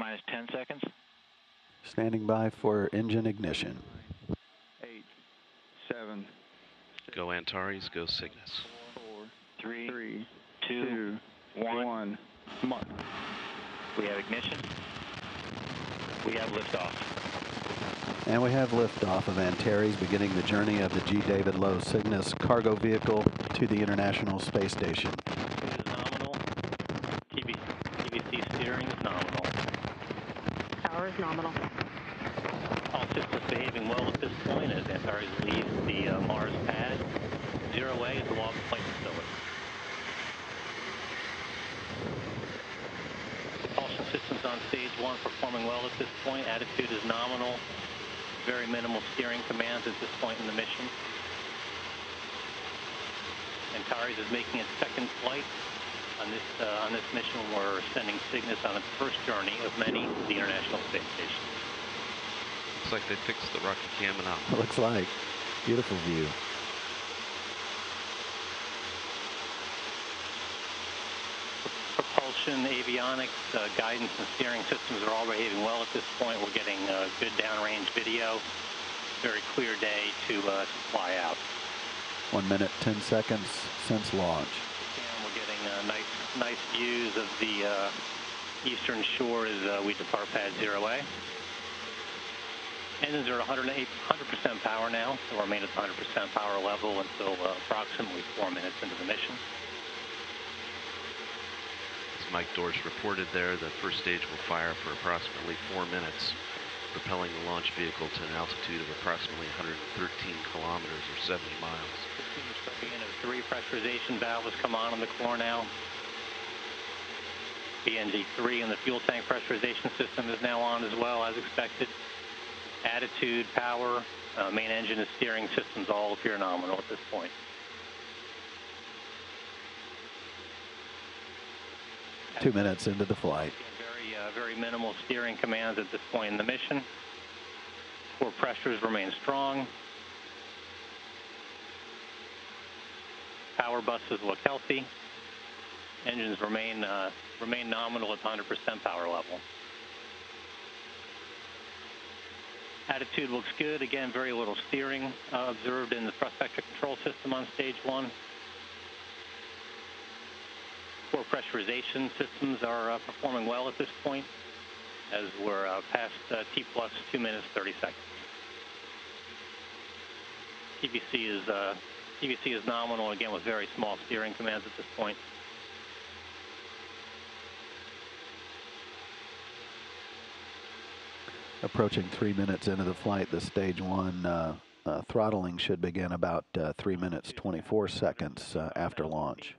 Minus 10 seconds. Standing by for engine ignition. 8, 7. Go Antares, go Cygnus. 4, 3, 2, 1. Mark. We have ignition. We have liftoff. And we have liftoff of Antares, beginning the journey of the G. David Low Cygnus cargo vehicle to the International Space Station. Altitude is nominal. TVC steering is nominal. Power is nominal. All systems behaving well at this point as Antares leaves the Mars pad. 0A is the Wallops Flight Facility. Propulsion systems on stage 1 performing well at this point. Attitude is nominal. Very minimal steering commands at this point in the mission. Antares is making its second flight. On this mission, we're sending Cygnus on its first journey of many to the International Space Station. Looks like they fixed the rocket cam and out. Looks like. Beautiful view. Propulsion, avionics, guidance, and steering systems are all behaving well at this point. We're getting good downrange video. Very clear day to fly out. 1 minute, 10 seconds since launch. And we're getting nice views of the eastern shore as we depart pad 0A. Engines are at 100% power now. They'll remain at 100% power level until approximately 4 minutes into the mission. Mike Dorsch reported there, the first stage will fire for approximately 4 minutes, propelling the launch vehicle to an altitude of approximately 113 kilometers or 70 miles. BNO3 pressurization valve has come on the core now. BNG3 and the fuel tank pressurization system is now on as well, as expected. Attitude, power, main engine and steering systems all appear nominal at this point. Two minutes into the flight. Very minimal steering commands at this point in the mission. Core pressures remain strong. Power buses look healthy. Engines remain nominal at 100% power level. Attitude looks good. Again, very little steering observed in the thrust vector control system on stage 1. Core pressurization systems are performing well at this point as we're past T plus 2 minutes 30 seconds. TVC is nominal, again with very small steering commands at this point. Approaching 3 minutes into the flight, the stage 1 throttling should begin about 3 minutes 24 seconds after launch.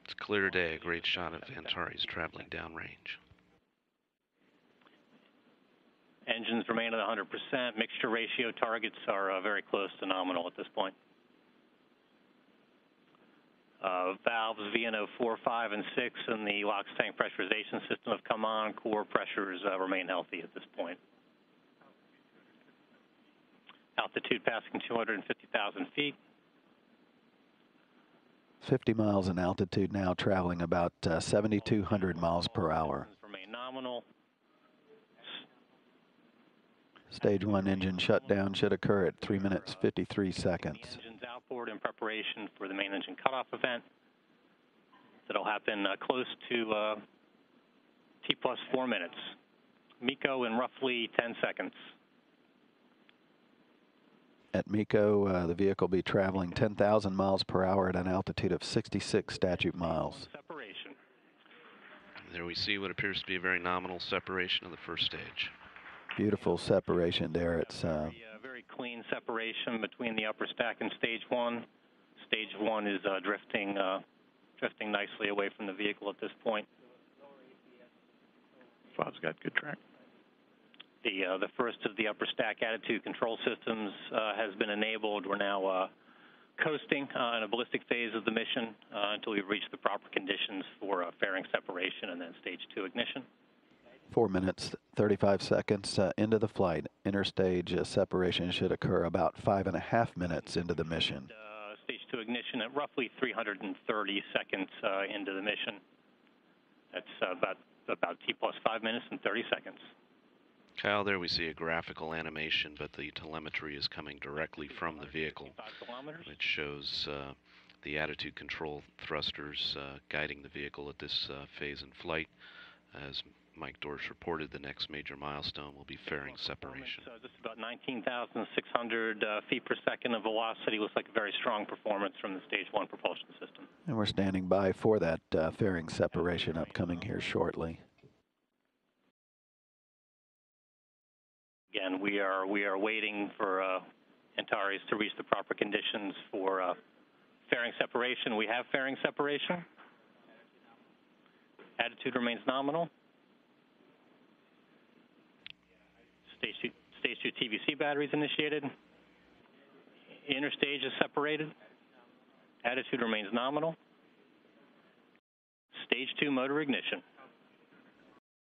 It's clear day, a great shot of Antares traveling downrange. Engines remain at 100%. Mixture ratio targets are very close to nominal at this point. Valves VNO 4, 5, and 6 and the LOX tank pressurization system have come on. Core pressures remain healthy at this point. Altitude passing 250,000 feet. 50 miles in altitude now, traveling about 7,200 miles per hour. Remain nominal. Stage 1 engine shutdown should occur at 3 minutes 53 seconds. The engine's outboard in preparation for the main engine cutoff event. That'll happen close to T plus 4 minutes. MECO in roughly 10 seconds. At MECO, the vehicle will be traveling 10,000 miles per hour at an altitude of 66 statute miles. Separation. There we see what appears to be a very nominal separation of the first stage. Beautiful separation there. It's very clean separation between the upper stack and stage 1. Stage 1 is drifting nicely away from the vehicle at this point. Fob's got good track. The first of the upper stack attitude control systems has been enabled. We're now coasting in a ballistic phase of the mission until we reach the proper conditions for fairing separation and then stage 2 ignition. 4 minutes 35 seconds into the flight. Interstage separation should occur about 5.5 minutes into the mission. Stage 2 ignition at roughly 330 seconds into the mission. That's about about T plus 5 minutes and 30 seconds. Kyle, there we see a graphical animation, but the telemetry is coming directly from the vehicle, which shows the attitude control thrusters guiding the vehicle at this phase in flight. As Mike Dorsch reported, the next major milestone will be fairing separation. Just about 19,600 feet per second of velocity. Looks like a very strong performance from the Stage 1 propulsion system. And we're standing by for that fairing separation upcoming here shortly. Again, we are waiting for Antares to reach the proper conditions for fairing separation. We have fairing separation. Attitude remains nominal. Stage 2 TVC batteries initiated. Inner stage is separated. Attitude remains nominal. Stage 2 motor ignition.